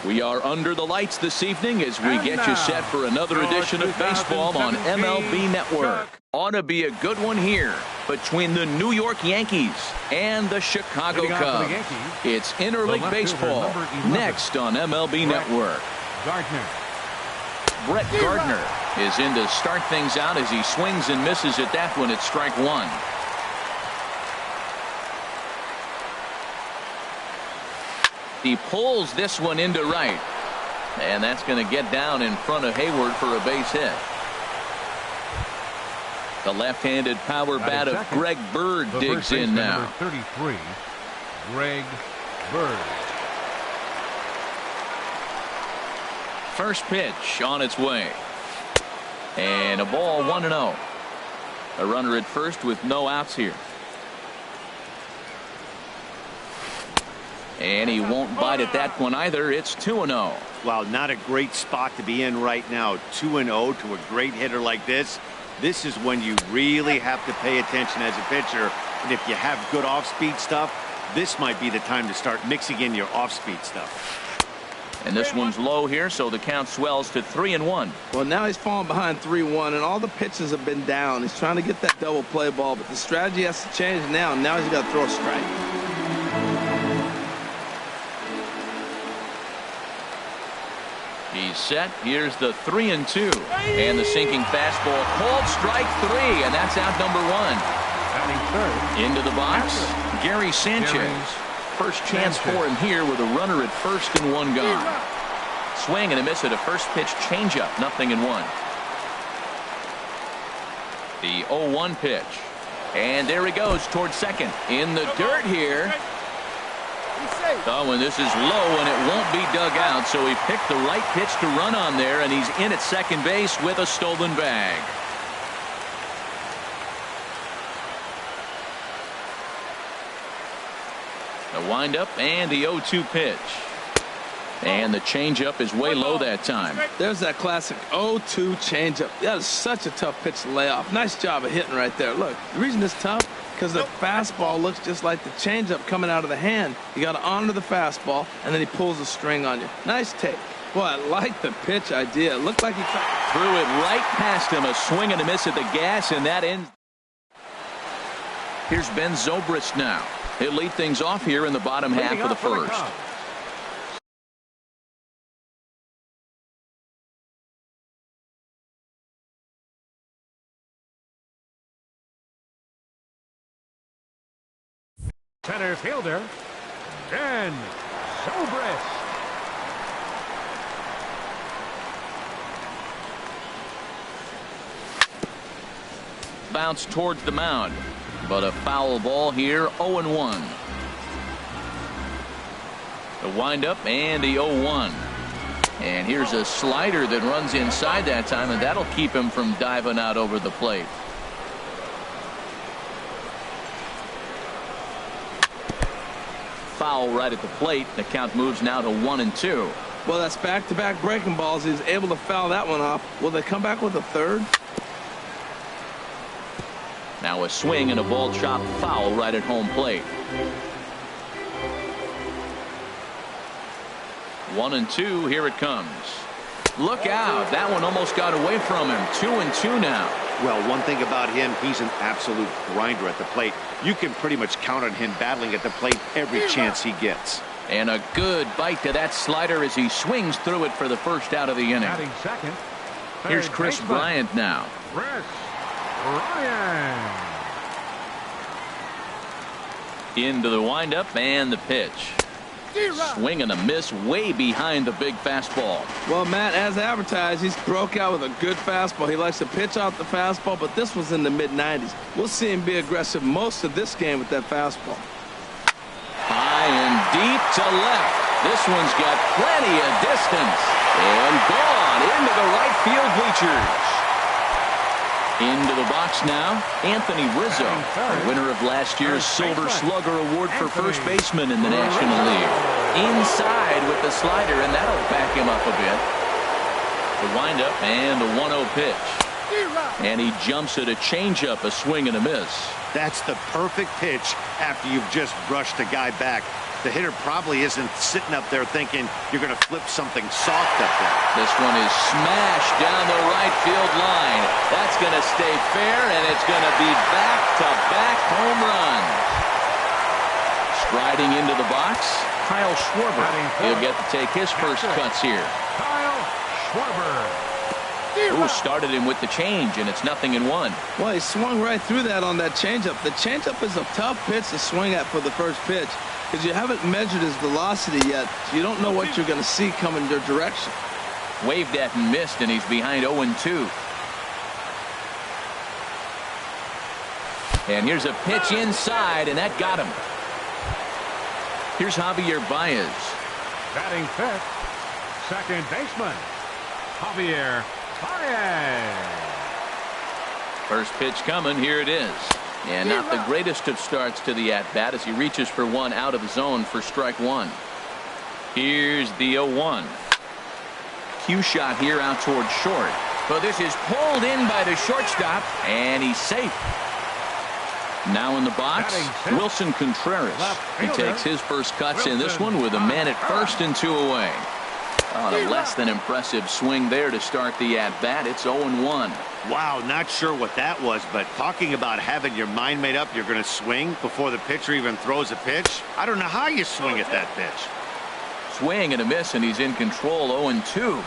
We are under the lights this evening as we get you set for another edition of baseball on MLB Network. Ought to be a good one here between the New York Yankees and the Chicago Cubs. It's interleague baseball next on MLB Network. Brett Gardner is in to start things out as he swings and misses at that one at strike one. He pulls this one into right, and that's going to get down in front of Hayward for a base hit. The left-handed power bat of Greg Bird digs in now. Number 33, Greg Bird. First pitch on its way, and a ball 1-0. A runner at first with no outs here. And he won't bite at that one either. It's 2-0. Well, not a great spot to be in right now. 2-0 to a great hitter like this. This is when you really have to pay attention as a pitcher. And if you have good off-speed stuff, this might be the time to start mixing in your off-speed stuff. And this one's low here, so the count swells to 3-1. Well, now he's falling behind 3-1, and all the pitches have been down. He's trying to get that double play ball, but the strategy has to change now. Now he's got to throw a strike. He's set. Here's the 3-2. And the sinking fastball called strike three, and that's out number one. Into the box, Gary Sanchez. First chance for him here with a runner at first and one gone. Swing and a miss at a first pitch changeup, 0-1. The 0-1 pitch. And there he goes towards second. In the dirt here. Oh, and this is low, and it won't be dug out, so he picked the right pitch to run on there, and he's in at second base with a stolen bag. The windup and the 0-2 pitch. And the changeup is way low that time. There's that classic 0-2 changeup. That is such a tough pitch to lay off. Nice job of hitting right there. Look, the reason it's tough, because the fastball looks just like the changeup coming out of the hand. You got to honor the fastball, and then he pulls the string on you. Nice take. Boy, I like the pitch idea. It looked like he threw it right past him. A swing and a miss at the gas, and that ends. Here's Ben Zobrist now. He'll lead things off here in the bottom half of the first. Center fielder, Ben Zobrist. Bounce towards the mound, but a foul ball here, 0-1. The windup and the 0-1. And here's a slider that runs inside that time, and that'll keep him from diving out over the plate. Foul right at the plate. The count moves now to 1-2. Well, that's back-to-back breaking balls. He's able to foul that one off. Will they come back with a third? Now a swing and a ball chopped foul right at home plate. 1-2. Here it comes. Look out. That one almost got away from him. 2-2 now. Well, one thing about him, he's an absolute grinder at the plate. You can pretty much count on him battling at the plate every chance he gets. And a good bite to that slider as he swings through it for the first out of the inning. Second, here's Chris Bryant now. Chris Bryant. Into the windup and the pitch. Swing and a miss way behind the big fastball. Well, Matt, as advertised, he's broke out with a good fastball. He likes to pitch out the fastball, but this was in the mid-90s. We'll see him be aggressive most of this game with that fastball. High and deep to left. This one's got plenty of distance. And gone into the right field bleachers. Into the box now, Anthony Rizzo, winner of last year's Silver Slugger Award for first baseman in the National League. Inside with the slider, and that'll back him up a bit. The windup and the 1-0 pitch. And he jumps at a changeup, a swing and a miss. That's the perfect pitch after you've just brushed a guy back. The hitter probably isn't sitting up there thinking you're going to flip something soft up there. This one is smashed down the right field line. That's going to stay fair, and it's going to be back-to-back home runs. Striding into the box, Kyle Schwarber. He'll get to take his first cuts here. Kyle Schwarber. Ooh, started him with the change, and it's 0-1. Well, he swung right through that on that changeup. The changeup is a tough pitch to swing at for the first pitch because you haven't measured his velocity yet. So you don't know what you're going to see coming your direction. Waved at and missed, and he's behind 0-2. And here's a pitch inside, and that got him. Here's Javier Baez. Batting fifth, second baseman, Javier Baez. First pitch coming. Here it is. And not the greatest of starts to the at-bat as he reaches for one out of the zone for strike one. Here's the 0-1. Cue shot here out towards short. But this is pulled in by the shortstop, and he's safe. Now in the box, Wilson Contreras. He takes his first cuts in this one with a man at first and 2 away. On a less than impressive swing there to start the at-bat. It's 0-1. Wow, not sure what that was, but talking about having your mind made up you're going to swing before the pitcher even throws a pitch. I don't know how you swing at that pitch. Swing and a miss, and he's in control. 0-2.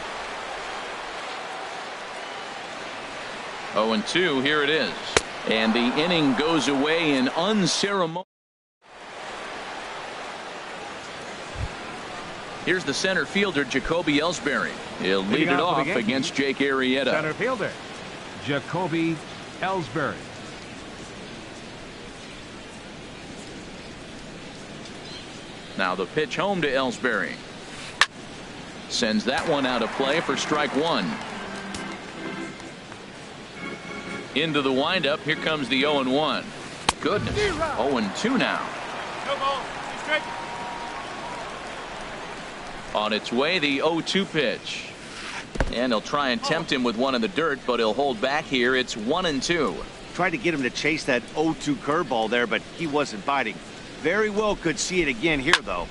0-2, here it is. And the inning goes away in unceremonious. Here's the center fielder, Jacoby Ellsbury. He'll lead it off against Jake Arrieta. Center fielder, Jacoby Ellsbury. Now the pitch home to Ellsbury. Sends that one out of play for strike one. Into the windup. Here comes the 0-1. Goodness. 0-2 now. On its way, the 0-2 pitch. And he'll try and tempt him with one in the dirt, but he'll hold back here. It's 1-2. Tried to get him to chase that 0-2 curveball there, but he wasn't biting. Very well could see it again here, though.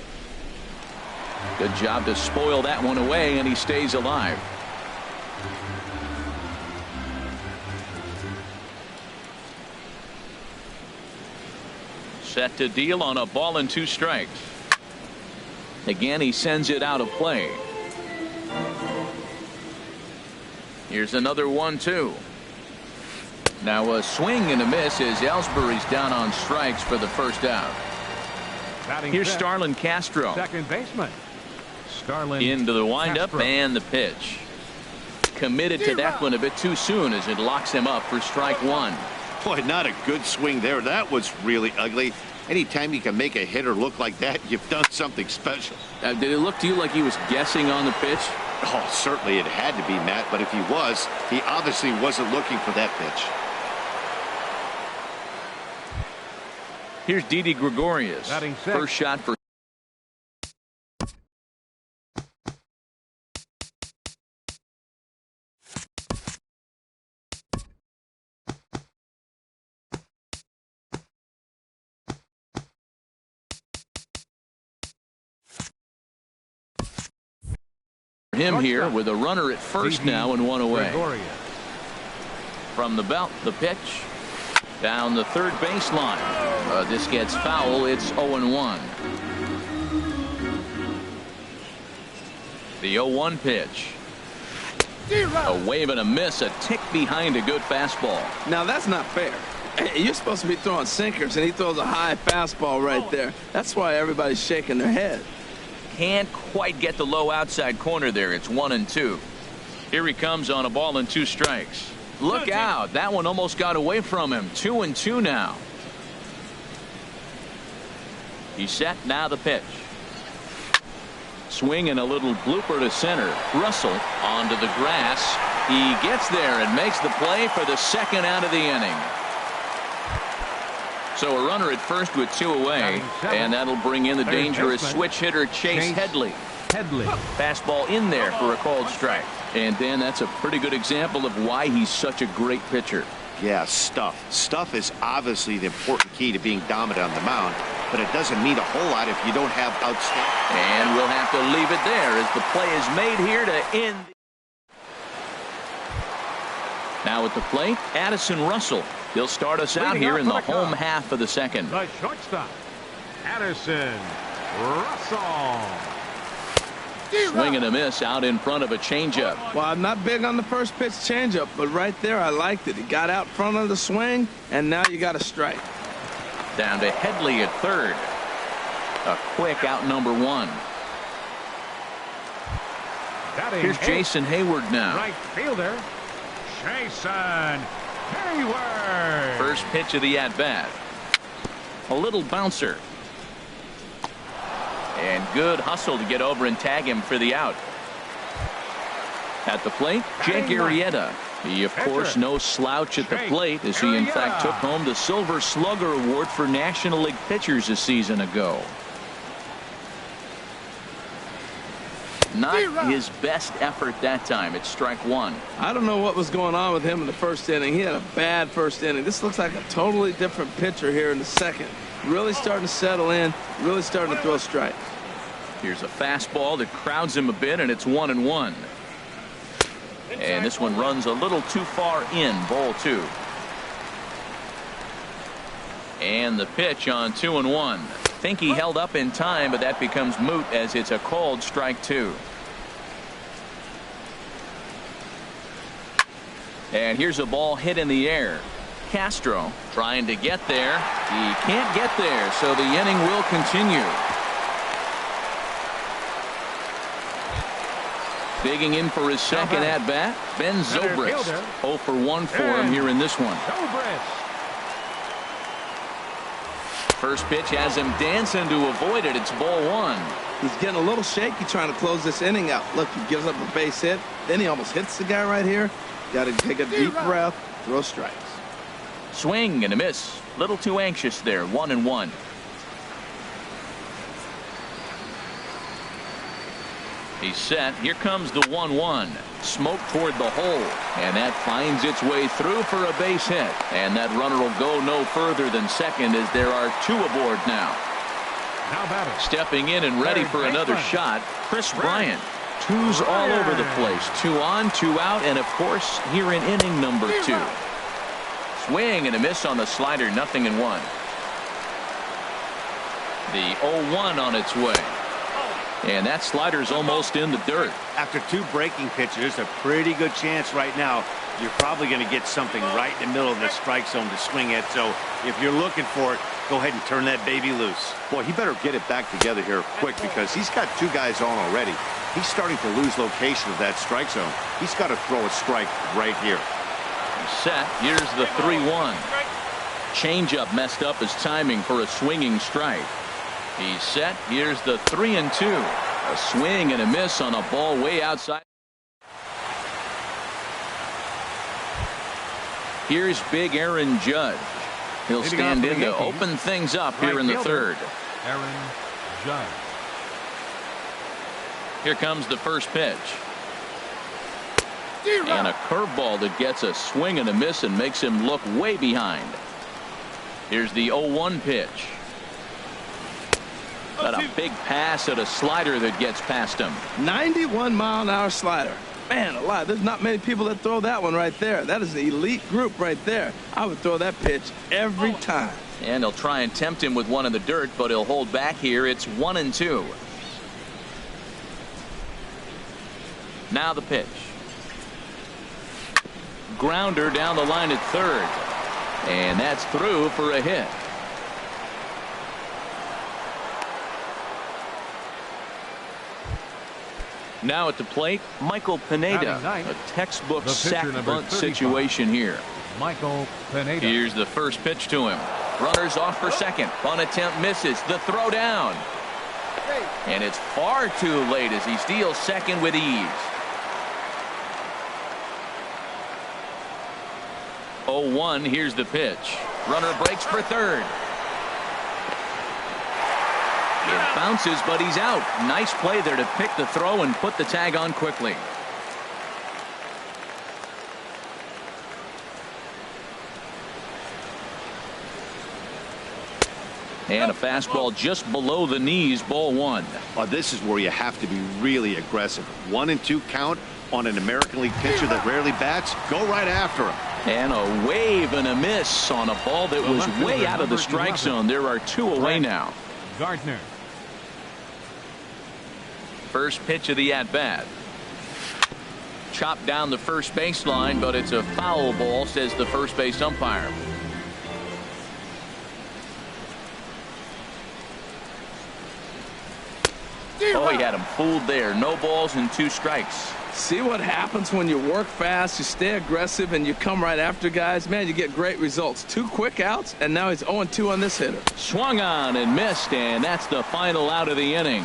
Good job to spoil that one away, and he stays alive. Set to deal on a ball and 2 strikes. Again, he sends it out of play. Here's another 1-2. Now a swing and a miss as Ellsbury's down on strikes for the first out. Here's Starlin Castro. Second baseman, Starlin. Into the windup Castro. and the pitch. Committed to that one a bit too soon as it locks him up for strike one. Boy, not a good swing there. That was really ugly. Anytime you can make a hitter look like that, you've done something special. Did it look to you like he was guessing on the pitch? Oh, certainly it had to be, Matt, but if he was, he obviously wasn't looking for that pitch. Here's Didi Gregorius. First shot for him here with a runner at first now and 1 away. From the belt, the pitch down the third baseline. This gets foul. It's 0-1. The 0-1 pitch. A wave and a miss, a tick behind a good fastball. Now that's not fair. You're supposed to be throwing sinkers, and he throws a high fastball right there. That's why everybody's shaking their head. Can't quite get the low outside corner there. It's 1-2. Here he comes on a ball and 2 strikes. Look out. That one almost got away from him. 2-2 now. He's set. Now the pitch. Swing and a little blooper to center. Russell onto the grass. He gets there and makes the play for the second out of the inning. So a runner at first with 2 away, and that'll bring in the dangerous switch hitter Chase Headley. Fastball in there for a called strike. And Dan, that's a pretty good example of why he's such a great pitcher. Yeah, stuff. Stuff is obviously the important key to being dominant on the mound. but it doesn't mean a whole lot if you don't have outstanding. And we'll have to leave it there as the play is made here to end. Now at the plate, Addison Russell. He'll start us out here in the home half of the second. The shortstop, Addison Russell. Swing and a miss out in front of a changeup. Well, I'm not big on the first pitch changeup, but right there I liked it. He got out front of the swing, and now you got a strike. Down to Headley at third. A quick out number one. Here's Jason Hayward now. Right fielder, Jason Hayward. First pitch of the at-bat. A little bouncer. And good hustle to get over and tag him for the out. At the plate, Jake Arrieta. He, of course, no slouch at the plate as he, in fact, took home the Silver Slugger Award for National League pitchers a season ago. Not his best effort that time. It's strike one. I don't know what was going on with him in the first inning. He had a bad first inning. This looks like a totally different pitcher here in the second. Really starting to settle in, really starting to throw strikes. Here's a fastball that crowds him a bit, and it's 1-1. And this one runs a little too far in, ball two. And the pitch on 2-1. Think he held up in time, but that becomes moot as it's a called strike two. And here's a ball hit in the air. Castro trying to get there. He can't get there, so the inning will continue. Digging in for his second at-bat, Ben Zobrist. 0 for 1 for him here in this one. First pitch has him dancing to avoid it. It's ball one. He's getting a little shaky trying to close this inning out. Look, he gives up a base hit. Then he almost hits the guy right here. Got to take a deep breath, throw strikes. Swing and a miss. Little too anxious there. 1-1. He's set. Here comes the 1-1. Smoke toward the hole. And that finds its way through for a base hit. And that runner will go no further than second as there are two aboard now. Stepping in and ready for another shot, Chris Bryant. Twos all over the place. 2 on, 2 out, and of course here in inning number 2. Swing and a miss on the slider, 0-1. The 0-1 on its way. And that slider's almost in the dirt. After 2 breaking pitches, a pretty good chance right now. You're probably going to get something right in the middle of the strike zone to swing at. So if you're looking for it, go ahead and turn that baby loose. Boy, he better get it back together here quick because he's got 2 guys on already. He's starting to lose location of that strike zone. He's got to throw a strike right here. He's set. Here's the 3-1. Changeup messed up his timing for a swinging strike. He's set. Here's the 3-2. A swing and a miss on a ball way outside. Here's big Aaron Judge. He'll stand in to open things up here in the third. Aaron Judge. Here comes the first pitch. And a curveball that gets a swing and a miss and makes him look way behind. Here's the 0-1 pitch. Got a big pass at a slider that gets past him. 91-mile-an-hour slider. Man alive, there's not many people that throw that one right there. That is the elite group right there. I would throw that pitch every time. And he'll try and tempt him with one in the dirt, but he'll hold back here. It's 1-2. Now the pitch. Grounder down the line at third. And that's through for a hit. Now at the plate, Michael Pineda. A textbook sack bunt situation here. Michael Pineda. Here's the first pitch to him. Runners off for second. Bunt attempt misses. The throw down. And it's far too late as he steals second with ease. 0-1. Here's the pitch. Runner breaks for third. It bounces, but he's out. Nice play there to pick the throw and put the tag on quickly. And a fastball just below the knees, ball one. This is where you have to be really aggressive. 1-2 count on an American League pitcher that rarely bats. Go right after him. And a wave and a miss on a ball that was way out of the strike zone. There are two away now. Gardner. First pitch of the at-bat. Chopped down the first baseline, but it's a foul ball, says the first base umpire. Oh, he had him fooled there. No balls and 2 strikes. See what happens when you work fast, you stay aggressive, and you come right after guys? Man, you get great results. 2 quick outs, and now he's 0-2 on this hitter. Swung on and missed, and that's the final out of the inning.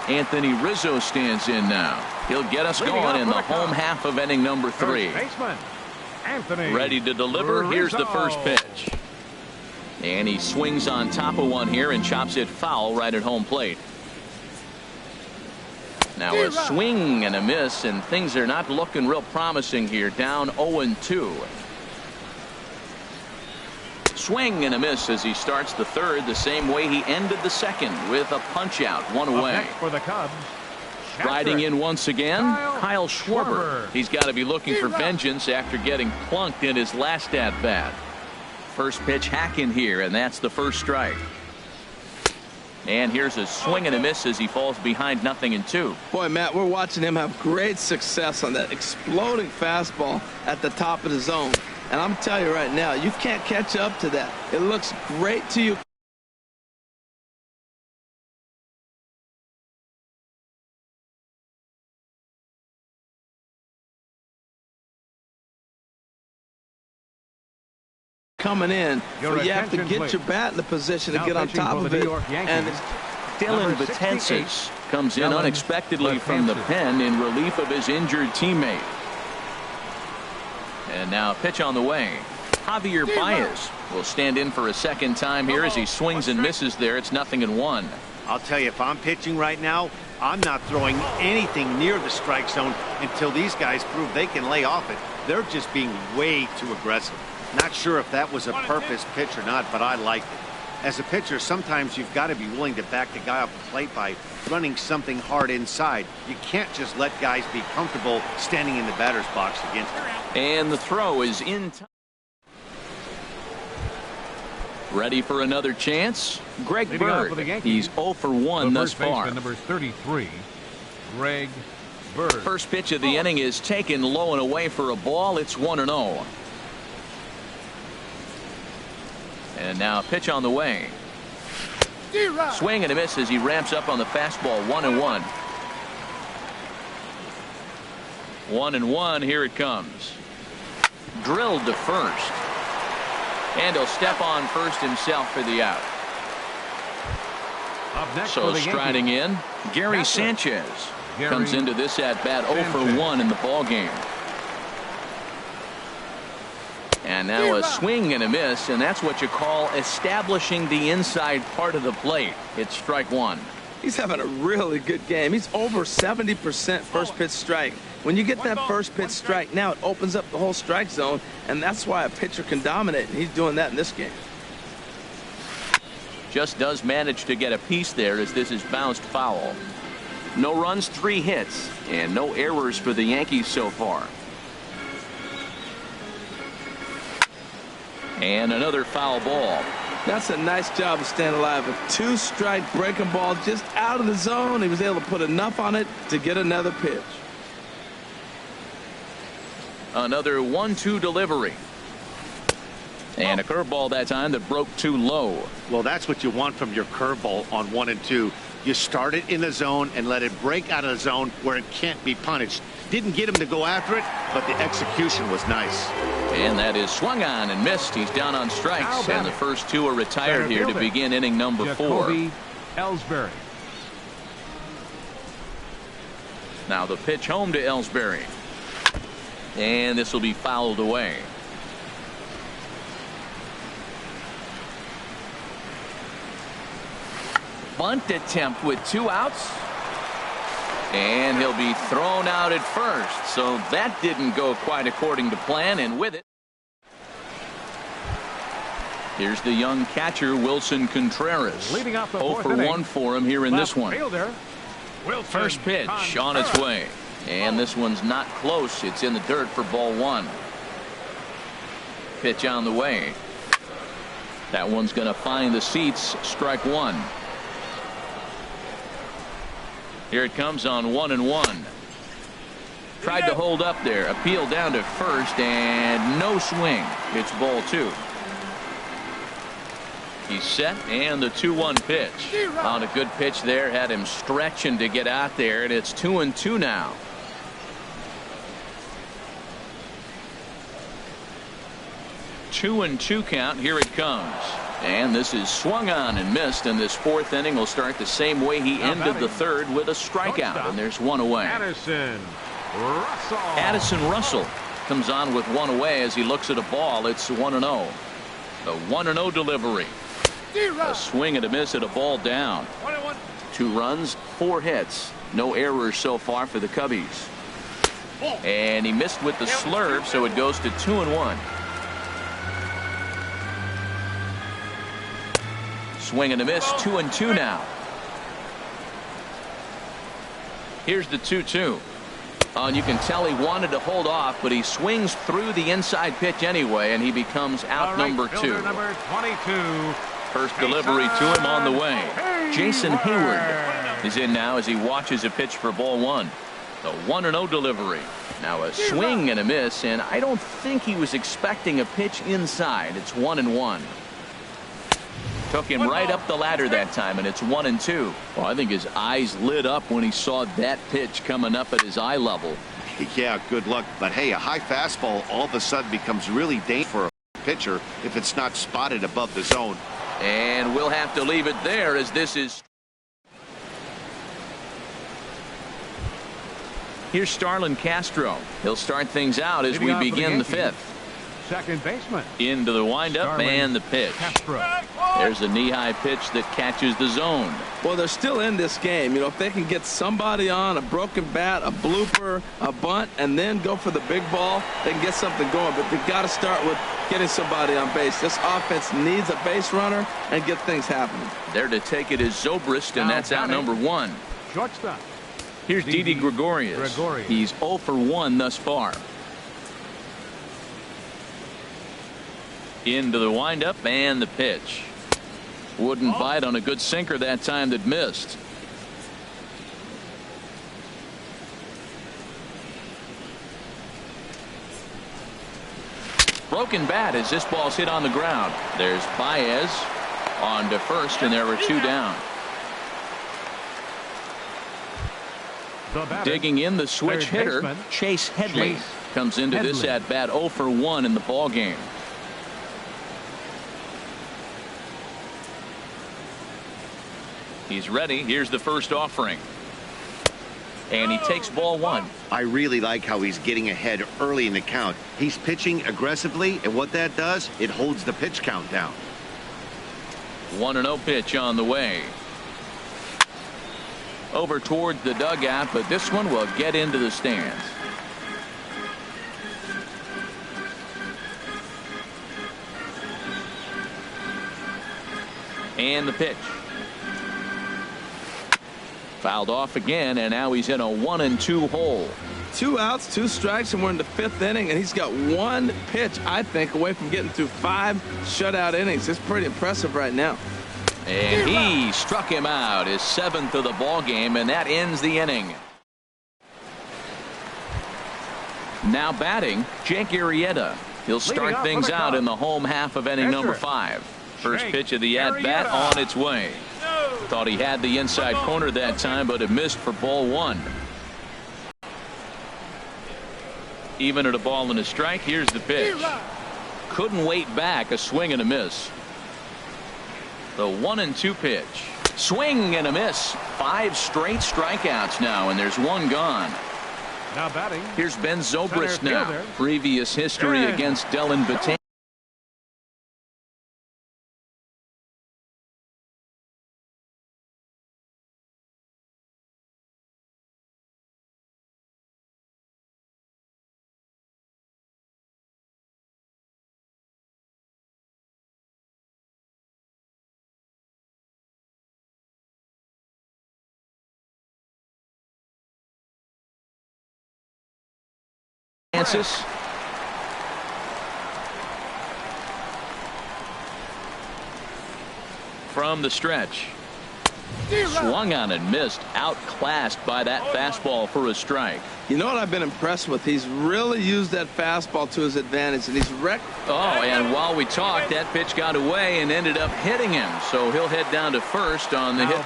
Anthony Rizzo stands in now. He'll get us going in the home half of inning number 3. Baseman, Anthony Ready to deliver. Here's the first pitch. And he swings on top of one here and chops it foul right at home plate. Now a swing and a miss, and things are not looking real promising here. Down 0-2. Swing and a miss as he starts the third the same way he ended the second, with a punch out, 1 away. Next for the Cubs, Riding in once again, Kyle Schwarber. He's got to be looking for vengeance after getting plunked in his last at bat. First pitch hack in here, and that's the first strike. And here's a swing and a miss as he falls behind 0-2. Boy, Matt, we're watching him have great success on that exploding fastball at the top of the zone. And I'm telling you right now, you can't catch up to that. It looks great to you. Coming in, but you have to get your bat in the position to get on top of it. And it's Dylan Betances comes in unexpectedly from the pen in relief of his injured teammate. And now a pitch on the way. Javier Baez will stand in for a second time here as he swings and misses there. It's 0-1. I'll tell you, if I'm pitching right now, I'm not throwing anything near the strike zone until these guys prove they can lay off it. They're just being way too aggressive. Not sure if that was a purpose pitch or not, but I liked it. As a pitcher, sometimes you've got to be willing to back the guy off the plate by running something hard inside. You can't just let guys be comfortable standing in the batter's box against him. And the throw is in time. Ready for another chance? Greg Bird. He's 0 for 1 thus far. Number 33, Greg Bird. First pitch of the inning is taken low and away for a ball. It's 1-0. And now a pitch on the way. Swing and a miss as he ramps up on the fastball. 1-1. 1-1. Here it comes. Drilled to first. And he'll step on first himself for the out. Up next so striding in, Gary Sanchez comes into this at bat 0 for 1 in the ball game. And now a swing and a miss, and that's what you call establishing the inside part of the plate. It's strike 1. He's having a really good game. He's over 70% first pitch strike. When you get that first pitch strike, now it opens up the whole strike zone, and that's why a pitcher can dominate, and he's doing that in this game. Just does manage to get a piece there as this is bounced foul. No runs, 3 hits, and no errors for the Yankees so far. And another foul ball. That's a nice job of staying alive. A 2-strike breaking ball just out of the zone. He was able to put enough on it to get another pitch. Another 1-2 delivery. And a curveball that time that broke too low. Well, that's what you want from your curveball on 1 and 2. You start it in the zone and let it break out of the zone where it can't be punished. Didn't get him to go after it, but the execution was nice. And that is swung on and missed. He's down on strikes, and the first 2 are retired here to begin inning number 4. Ellsbury. Now the pitch home to Ellsbury. And this will be fouled away. Bunt attempt with 2 outs. And he'll be thrown out at first. So that didn't go quite according to plan, and with it, Here's the young catcher, Wilson Contreras. Leading off the 0 fourth for inning. 1 for him here in this Left one. fielder, Wilson First pitch on its Contreras. way. And this one's not close. It's in the dirt for ball 1. Pitch on the way. That one's going to find the seats. Strike 1. Here it comes on 1-1. Tried to hold up there. Appeal down to first and no swing. It's ball 2. He's set and the 2-1 pitch. On a good pitch there. Had him stretching to get out there, and it's 2-2 now. 2-2 count. Here it comes. And this is swung on and missed, and this 4th inning will start the same way he ended the 3rd with a strikeout, and there's 1 away. Addison Russell comes on with 1 away as he looks at a ball. It's 1-0. The 1-0 delivery. A swing and a miss at a ball down. 2 runs, 4 hits. No errors so far for the Cubbies. And he missed with the slurve, so it goes to 2-1. Swing and a miss, 2-2 now. Here's the 2-2. And you can tell he wanted to hold off, but he swings through the inside pitch anyway, and he becomes out number 2. Number 22. First delivery to him on the way. Jason Hayward is in now as he watches a pitch for ball 1. The 1-0 delivery. Now a swing and a miss, and I don't think he was expecting a pitch inside. It's 1-1. Took him right up the ladder that time, and it's 1-2. Well, I think his eyes lit up when he saw that pitch coming up at his eye level. Yeah, good luck. But hey, a high fastball all of a sudden becomes really dangerous for a pitcher if it's not spotted above the zone. And we'll have to leave it there as this is. Here's Starlin Castro. He'll start things out as we begin the 5th. Second baseman. Into the windup and the pitch. Castro. There's a knee-high pitch that catches the zone. Well, they're still in this game. You know, if they can get somebody on, a broken bat, a blooper, a bunt, and then go for the big ball, they can get something going. But they've got to start with getting somebody on base. This offense needs a base runner and get things happening. There to take it is Zobrist, and that's out number 1. Shortstop. Here's Didi Gregorius. He's 0 for 1 thus far. Into the windup and the pitch. Wouldn't bite on a good sinker that time that missed. Broken bat as this ball's hit on the ground. There's Baez on to first, and there were 2 down. Digging in the switch hitter, Chase Headley comes into this at bat 0 for 1 in the ball game. He's ready. Here's the first offering. And he takes ball 1. I really like how he's getting ahead early in the count. He's pitching aggressively, and what that does, it holds the pitch count down. 1-0 pitch on the way. Over towards the dugout, but this one will get into the stands. And the pitch. Fouled off again, and now he's in a 1-2 hole. 2 outs, 2 strikes, and we're in the 5th inning, and he's got 1 pitch, I think, away from getting through 5 shutout innings. It's pretty impressive right now. And he struck him out, his 7th of the ball game, and that ends the inning. Now batting, Jake Arrieta. He'll start things out in the home half of inning number 5. First pitch of the at-bat on its way. Thought he had the inside corner that time, but it missed for ball 1. Even at a ball and a strike. Here's the pitch. Couldn't wait back. A swing and a miss. The 1-2 pitch. Swing and a miss. 5 straight strikeouts now, and there's 1 gone. Now batting. Here's Ben Zobrist now. Previous history against Dellin Betances. chances. From the stretch. Swung on and missed. Outclassed by that fastball for a strike. You know what I've been impressed with? He's really used that fastball to his advantage, and he's wrecked. Oh, and while we talked, that pitch got away and ended up hitting him. So he'll head down to first on the hit.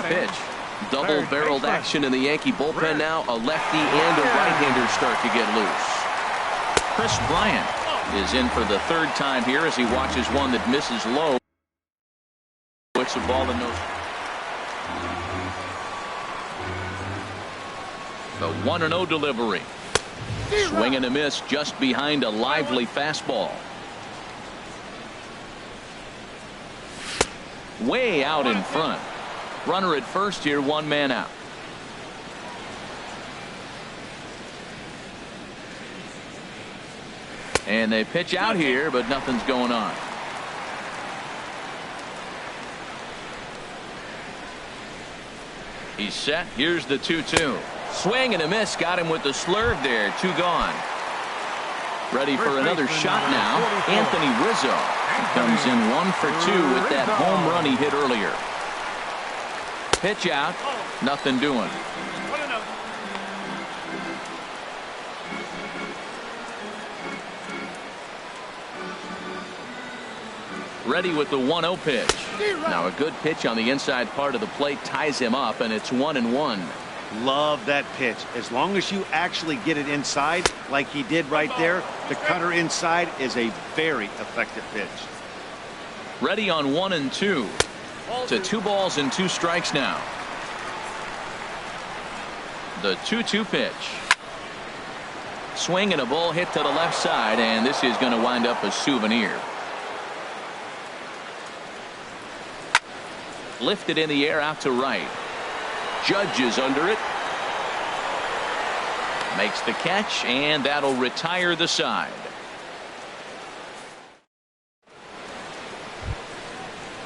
Pitch. Double-barreled action in the Yankee bullpen now. A lefty and a right-hander start to get loose. Chris Bryant is in for the third time here as he watches one that misses low. It's a ball in those. The 1-0 delivery. Swing and a miss just behind a lively fastball. Way out in front. Runner at first here, one man out. And they pitch out here, but nothing's going on. He's set. Here's the 2-2. Swing and a miss. Got him with the slurve there. 2 gone. Ready for another shot now. Anthony Rizzo comes in 1 for 2 with that home run he hit earlier. Pitch out. Nothing doing. Ready with the 1-0 pitch. Now a good pitch on the inside part of the plate ties him up, and it's 1-1. Love that pitch. As long as you actually get it inside like he did right there, the cutter inside is a very effective pitch. Ready on 1 and 2. To 2 balls and 2 strikes now. The 2-2 pitch. Swing and a ball hit to the left side, and this is going to wind up a souvenir. Lifted in the air out to right. Judge is under it. Makes the catch, and that'll retire the side.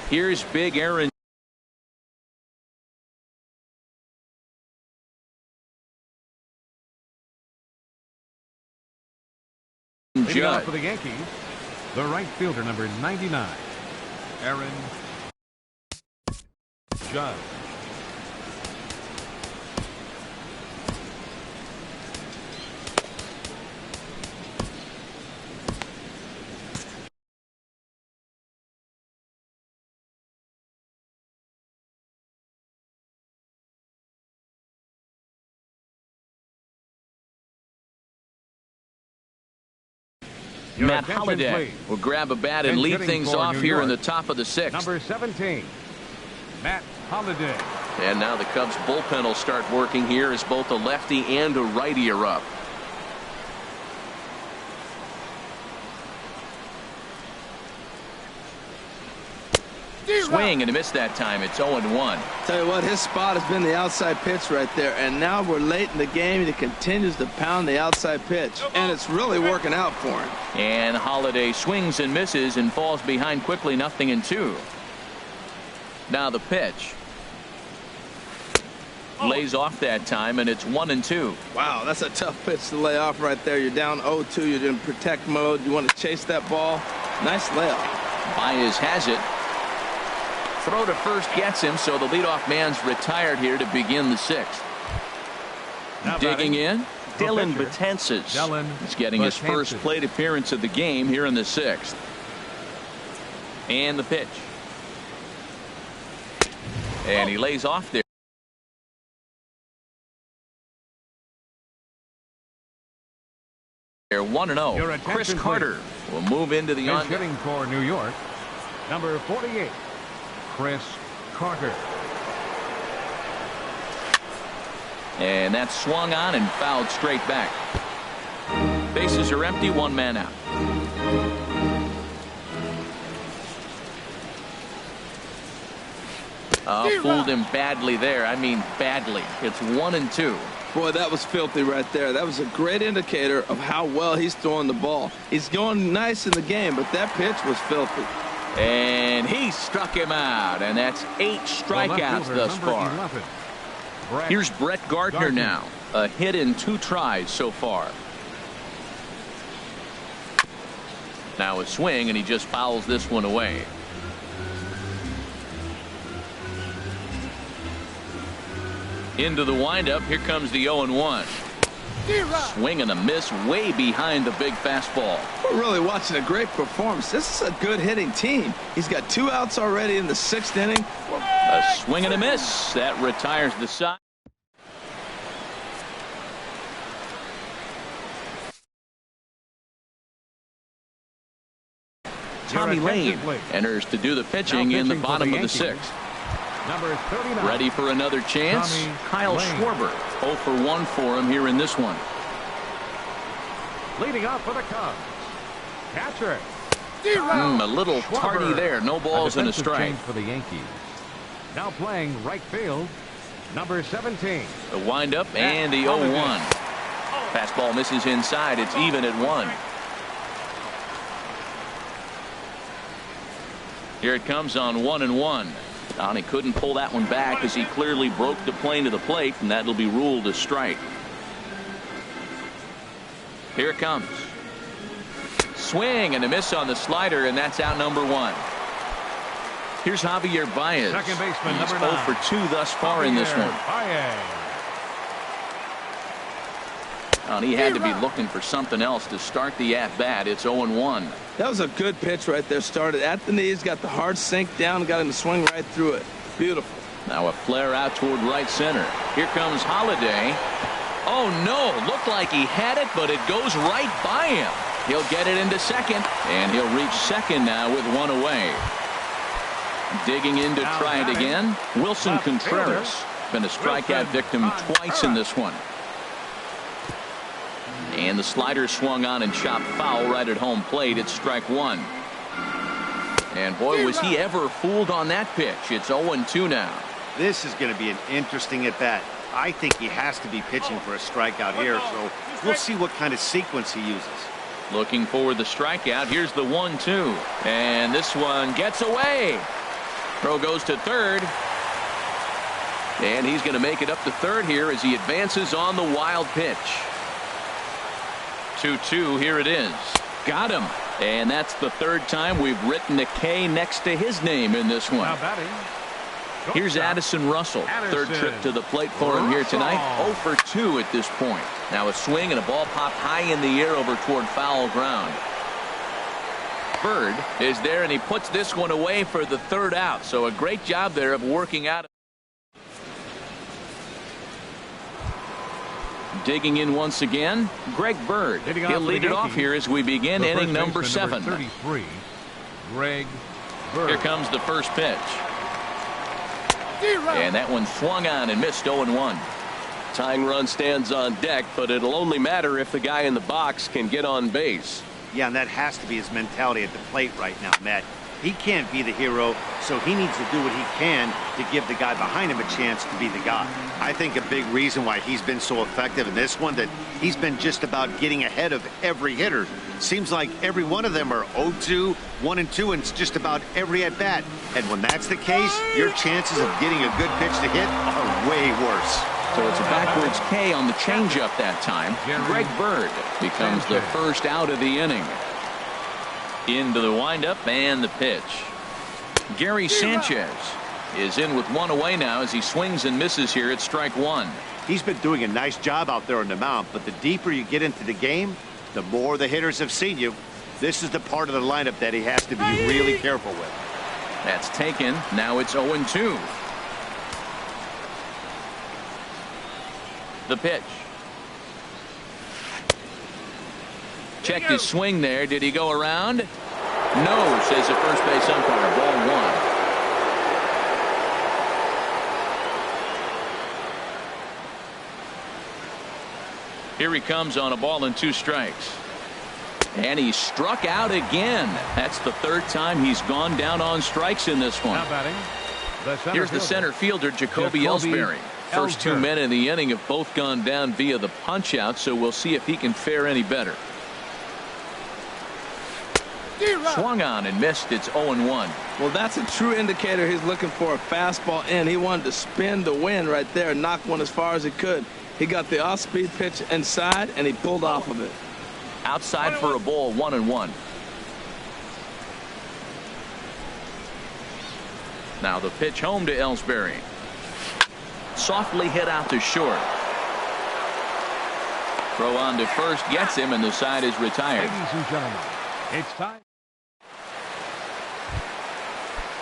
Here's Big Aaron. Leading off for the Yankees, the right fielder, number 99, Aaron Judge. Matt Holliday will grab a bat and lead things off here in the top of the 6th. Number 17, Matt Holliday. And now the Cubs bullpen will start working here as both a lefty and a righty are up. Swing and a miss that time. It's 0-1. Tell you what, his spot has been the outside pitch right there, and now we're late in the game and he continues to pound the outside pitch, and it's really working out for him. And Holliday swings and misses and falls behind quickly, 0-2. Now the pitch. Lays off that time, and it's 1-2. Wow, that's a tough pitch to lay off right there. You're down 0-2. You're in protect mode. You want to chase that ball. Nice layoff. Baez has it. Throw to first gets him, so the leadoff man's retired here to begin the 6th. Now Digging batting, in, Dylan Betances. He's getting his first plate appearance of the game here in the 6th. And the pitch. And he lays off there. 1-0. Chris Carter will move into the on. Hitting for New York, number 48, Chris Carter. And that's swung on and fouled straight back. Bases are empty, 1 man out. Fooled him badly there. I mean badly. It's 1-2. Boy, that was filthy right there. That was a great indicator of how well he's throwing the ball. He's going nice in the game, but that pitch was filthy. And he struck him out, and that's 8 strikeouts thus far. 11, Here's Brett Gardner now. A hit in 2 tries so far. Now a swing, and he just fouls this one away. Into the windup. Here comes the 0-1. Swing and a miss way behind the big fastball. We're really watching a great performance. This is a good hitting team. He's got 2 outs already in the 6th inning. A swing and a miss. That retires the side. Tommy Lane enters to do the pitching in the bottom of the 6th. number 39. Ready for another chance. Tommy Kyle Lane. Schwarber 0 for 1 for him here in this one. Leading off for the Cubs, catcher. A little tardy there. No balls and a strike. Change for the Yankees. Now playing right field, number 17. The windup and the 0-1. Fastball misses inside. It's even at 1. Here it comes on 1-1. He couldn't pull that one back as he clearly broke the plane to the plate, and that'll be ruled a strike. Here it comes. Swing and a miss on the slider, and that's out number 1. Here's Javier Baez. Second baseman, He's number 0 for 2 thus far in this one. He had to be looking for something else to start the at-bat. It's 0-1. That was a good pitch right there. Started at the knees, got the hard sink down, got him to swing right through it. Beautiful. Now a flare out toward right center. Here comes Holiday. Oh, no. Looked like he had it, but it goes right by him. He'll get it into second, and he'll reach second now with 1 away. Digging in to try it again. Wilson Contreras. Been a strikeout victim twice in this one. And the slider swung on and chopped foul right at home plate. It's strike 1. And boy, was he ever fooled on that pitch. It's 0-2 now. This is going to be an interesting at bat. I think he has to be pitching for a strikeout here, so we'll see what kind of sequence he uses. Looking for the strikeout. Here's the 1-2. And this one gets away. Throw goes to third. And he's going to make it up to third here as he advances on the wild pitch. 2-2. Here it is. Got him. And that's the 3rd time we've written a K next to his name in this one. Here's Addison Russell. 3rd trip to the plate for him here tonight. 0 for 2 at this point. Now a swing and a ball popped high in the air over toward foul ground. Bird is there, and he puts this one away for the 3rd out. So a great job there of working out. Digging in once again, Greg Bird. He'll lead it off here as we begin inning number 7. 33, Greg Bird. Here comes the first pitch. And that one swung on and missed. 0-1. Tying run stands on deck, but it'll only matter if the guy in the box can get on base. Yeah, and that has to be his mentality at the plate right now, Matt. He can't be the hero, so he needs to do what he can to give the guy behind him a chance to be the guy. I think a big reason why he's been so effective in this one, that he's been just about getting ahead of every hitter. Seems like every one of them are 0-2, 1-2, and it's just about every at-bat. And when that's the case, your chances of getting a good pitch to hit are way worse. So it's a backwards K on the changeup that time. Greg Bird becomes the first out of the inning. Into the windup and the pitch. Gary Sanchez is in with 1 away now as he swings and misses here at strike 1. He's been doing a nice job out there on the mound, but the deeper you get into the game, the more the hitters have seen you. This is the part of the lineup that he has to be really careful with. That's taken. Now it's 0-2. The pitch. Checked his swing there. Did he go around? No, says the first base umpire. Ball 1. Here he comes on a ball and 2 strikes. And he struck out again. That's the 3rd time he's gone down on strikes in this one. Here's the center fielder, Jacoby Ellsbury. First 2 men in the inning have both gone down via the punch out, so we'll see if he can fare any better. Swung on and missed. It's 0-1. Well, that's a true indicator he's looking for a fastball in. He wanted to spin the wind right there and knock one as far as he could. He got the off-speed pitch inside, and he pulled off of it. Outside for a ball, 1-1. Now the pitch home to Ellsbury. Softly hit out to short. Throw on to first gets him, and the side is retired. Ladies and gentlemen, it's time.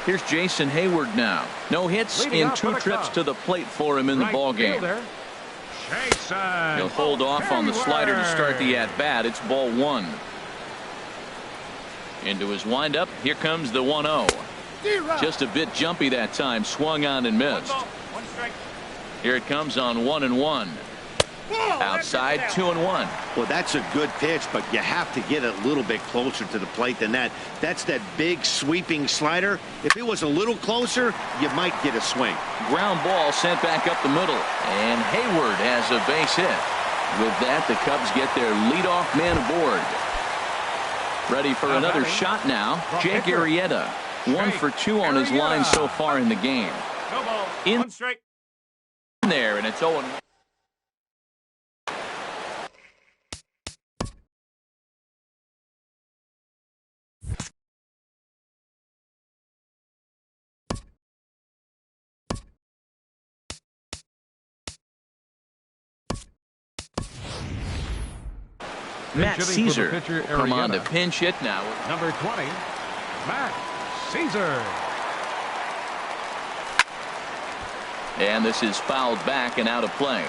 Here's Jason Hayward now. No hits in 2 trips to the plate for him in the ball game. He'll hold off on the slider to start the at-bat. It's ball 1. Into his windup. Here comes the 1-0. Just a bit jumpy that time. Swung on and missed. Here it comes on 1-1. Outside, 2-1. Well, that's a good pitch, but you have to get a little bit closer to the plate than that. That's that big sweeping slider. If it was a little closer, you might get a swing. Ground ball sent back up the middle, and Hayward has a base hit. With that, the Cubs get their leadoff man aboard. Ready for another shot now. Jake Arrieta, 1 for 2 on his line so far in the game. In there, and it's 0-1. Matt Caesar come on to pinch hit now. Number 20, Matt Caesar. And this is fouled back and out of play.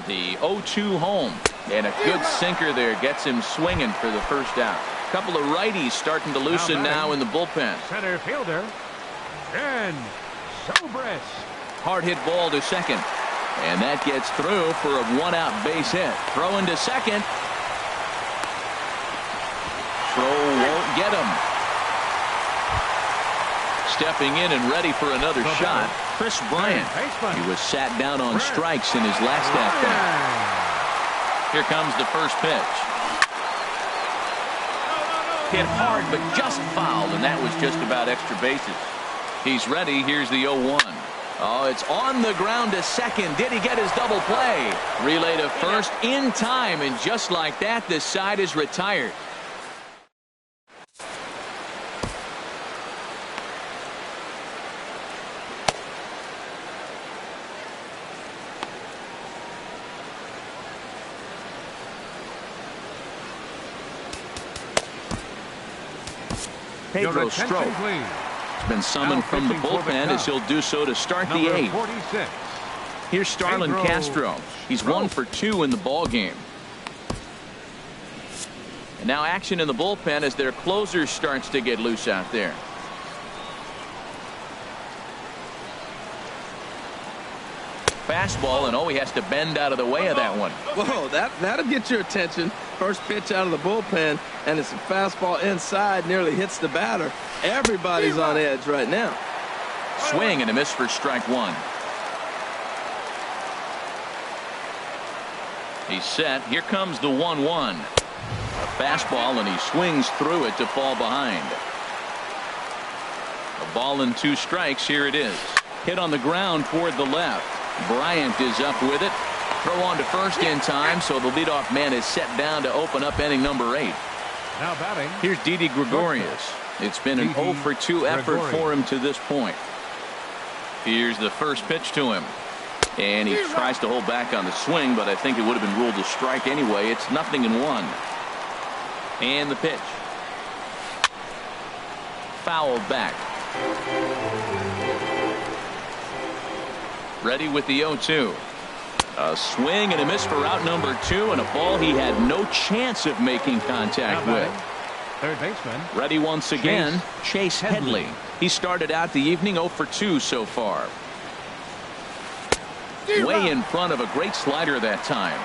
The 0-2 home, and a good sinker there gets him swinging for the first out. A couple of righties starting to loosen now in the bullpen. Center fielder, Ben Zobrist. Hard hit ball to second. And that gets through for a 1-out base hit. Throw into second. Throw won't get him. Stepping in and ready for another shot, Chris Bryant. He was sat down on strikes in his last at-bat. Here comes the first pitch. Hit hard, but just fouled, and that was just about extra bases. He's ready. Here's the 0-1. Oh, it's on the ground to second. Did he get his double play? Relay to first in time, and just like that, the side is retired. Pedro Strop has been summoned from the bullpen as he'll do so to start the 8th. 46. Here's Starlin Castro. He's 1 for 2 in the ball game. And now action in the bullpen as their closer starts to get loose out there. Fastball, and he has to bend out of the way of that one. Whoa, that'll get your attention. First pitch out of the bullpen, and it's a fastball inside, nearly hits the batter. Everybody's on edge right now. Swing and a miss for strike 1. He's set. Here comes the 1-1. A fastball, and he swings through it to fall behind. A ball and 2 strikes. Here it is. Hit on the ground toward the left. Bryant is up with it. Throw on to first in time, so the leadoff man is set down to open up inning number 8. Now batting. Here's Didi Gregorius. It's been an 0 for 2 effort for him to this point. Here's the first pitch to him. And he tries to hold back on the swing, but I think it would have been ruled a strike anyway. It's 0-1. And the pitch. Fouled back. Ready with the 0-2. A swing and a miss for out number 2, and a ball he had no chance of making contact with. Third baseman. Ready once again, Chase Headley. He started out the evening 0 for 2 so far. Way in front of a great slider that time.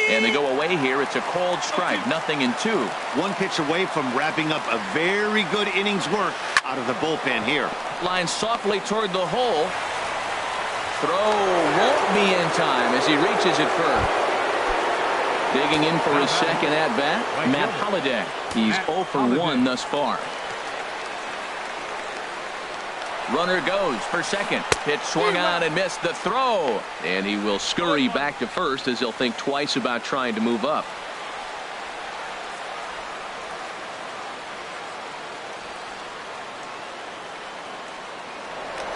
And they go away here. It's a called strike. 0-2. One pitch away from wrapping up a very good innings work out of the bullpen here. Line softly toward the hole. throw won't be in time as he reaches it first. Digging in for his second at-bat, Matt Holliday. He's 0 for 1 thus far. Runner goes for second. Pitch swung on and missed the throw. And he will scurry back to first as he'll think twice about trying to move up.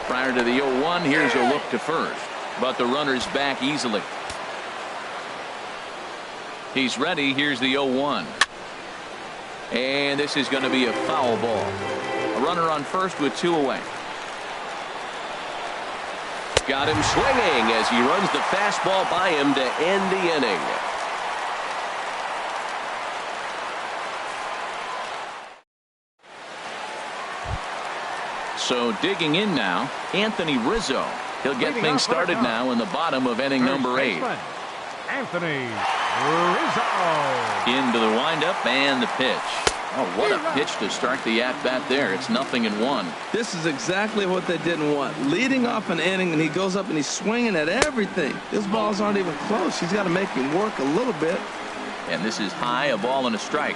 Prior to the 0-1, here's a look to first. But the runner's back easily. He's ready. Here's the 0-1. And this is going to be a foul ball. A runner on first with 2 away. Got him swinging as he runs the fastball by him to end the inning. So digging in now, Anthony Rizzo. He'll get things started now in the bottom of inning number 8. Anthony Rizzo. Into the windup and the pitch. Oh, what a pitch to start the at-bat there. It's 0-1. This is exactly what they didn't want. Leading off an inning, and he goes up and he's swinging at everything. His balls aren't even close. He's got to make him work a little bit. And this is high, a ball and a strike.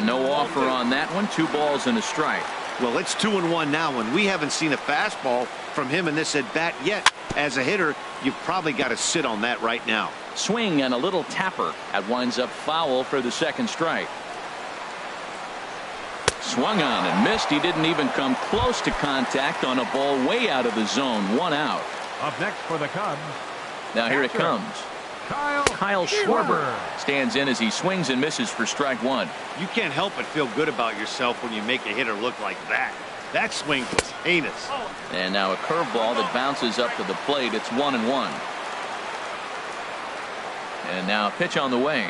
No offer on that one. 2 balls and a strike. Well, it's 2-1 now, and we haven't seen a fastball from him in this at-bat yet. As a hitter, you've probably got to sit on that right now. Swing and a little tapper. That winds up foul for the second strike. Swung on and missed. He didn't even come close to contact on a ball way out of the zone. 1 out. Up next for the Cubs. Now here it comes. Kyle Schwarber stands in as he swings and misses for strike 1. You can't help but feel good about yourself when you make a hitter look like that. That swing was heinous. And now a curveball that bounces up to the plate. It's 1-1. And now a pitch on the way.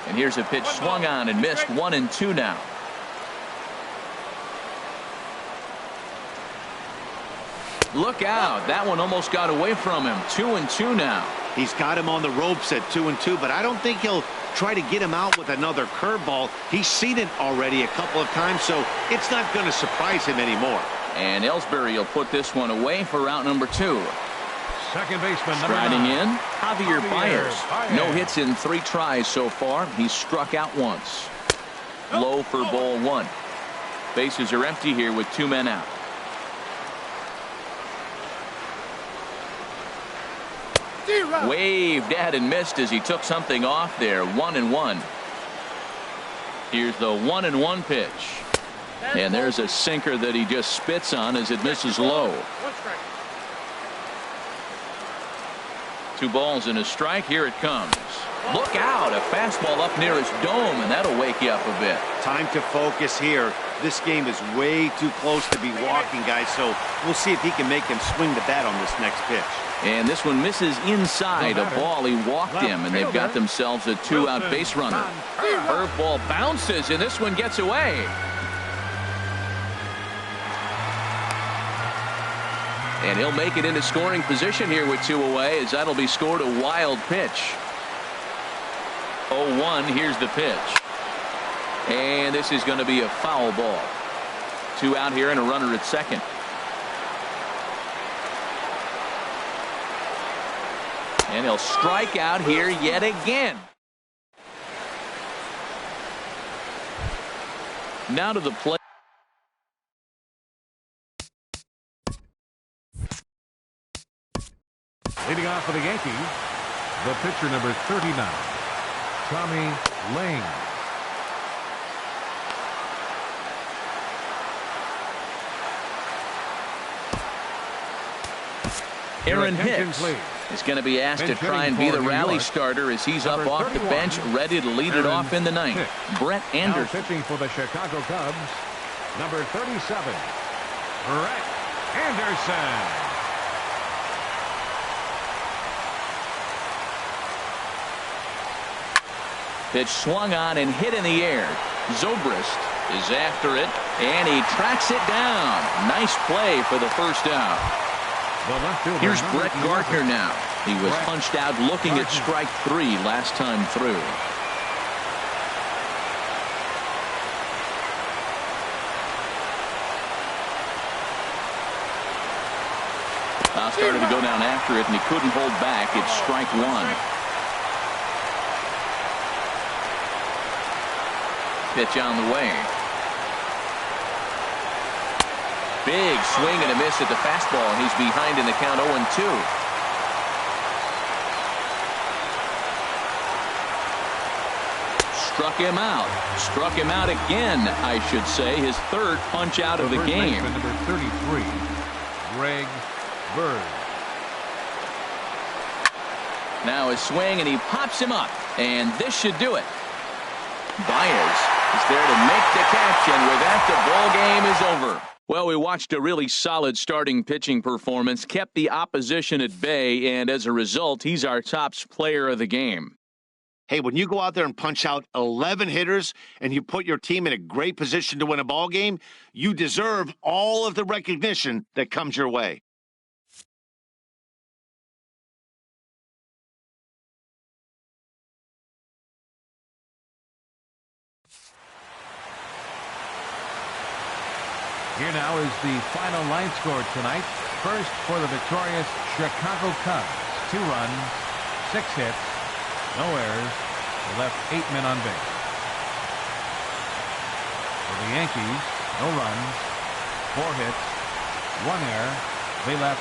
And here's a pitch swung on and missed. 1-2 now. Look out. That one almost got away from him. 2-2 now. He's got him on the ropes at 2-2, but I don't think he'll try to get him out with another curveball. He's seen it already a couple of times, so it's not going to surprise him anymore. And Ellsbury will put this one away for route number 2. Second baseman striding in, Javier Baez. No hits in 3 tries so far. He's struck out once. Low for ball 1. Bases are empty here with 2 men out. Waved at and missed as he took something off there. 1-1. Here's the 1-1 pitch. And there's a sinker that he just spits on as it misses low. 2 balls and a strike. Here it comes. Look out. A fastball up near his dome, and that'll wake you up a bit. Time to focus here. This game is way too close to be walking, guys, so we'll see if he can make him swing the bat on this next pitch. And this one misses inside a ball. He walked him, and they've got themselves a 2-out base runner. Curveball bounces, and this one gets away. And he'll make it into scoring position here with 2 away, as that'll be scored a wild pitch. 0-1. Here's the pitch. And this is going to be a foul ball. 2 out here and a runner at second. And he'll strike out here yet again. Now to the plate. Leading off for the Yankees, the pitcher number 39, Tommy Lane. Aaron Hicks is going to be asked to try and be the rally starter as he's up off the bench, ready to lead it off in the 9th. Brett Anderson. Now pitching for the Chicago Cubs, number 37, Brett Anderson. Pitch swung on and hit in the air. Zobrist is after it, and he tracks it down. Nice play for the first out. Here's Brett Gardner now. He was punched out looking at strike 3 last time through. Started to go down after it, and he couldn't hold back. It's strike one. Pitch on the way. Big swing and a miss at the fastball, and he's behind in the count 0-2. Struck him out. Struck him out again, I should say. His third punch out of the game. Number 33, Greg Bird. Now his swing, and he pops him up. And this should do it. Baez is there to make the catch, and with that, the ball game is over. Well, we watched a really solid starting pitching performance, kept the opposition at bay, and as a result, he's our top player of the game. Hey, when you go out there and punch out 11 hitters and you put your team in a great position to win a ball game, you deserve all of the recognition that comes your way. Here now is the final line score tonight. First for the victorious Chicago Cubs. 2 runs, 6 hits, no errors. They left 8 men on base. For the Yankees, no runs, 4 hits, 1 error. They left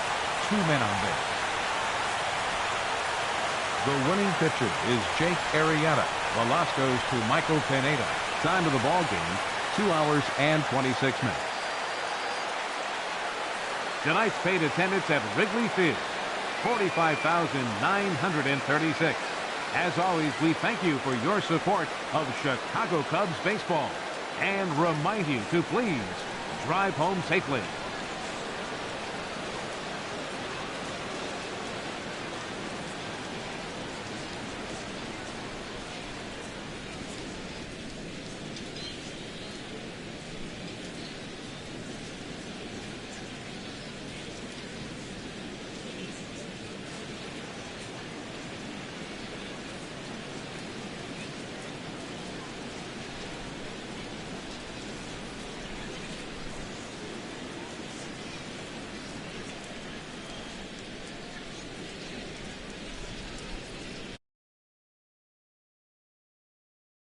2 men on base. The winning pitcher is Jake Arrieta. The loss goes to Michael Pineda. Time of the ball game, 2 hours and 26 minutes. Tonight's paid attendance at Wrigley Field, 45,936. As always, we thank you for your support of Chicago Cubs baseball and remind you to please drive home safely.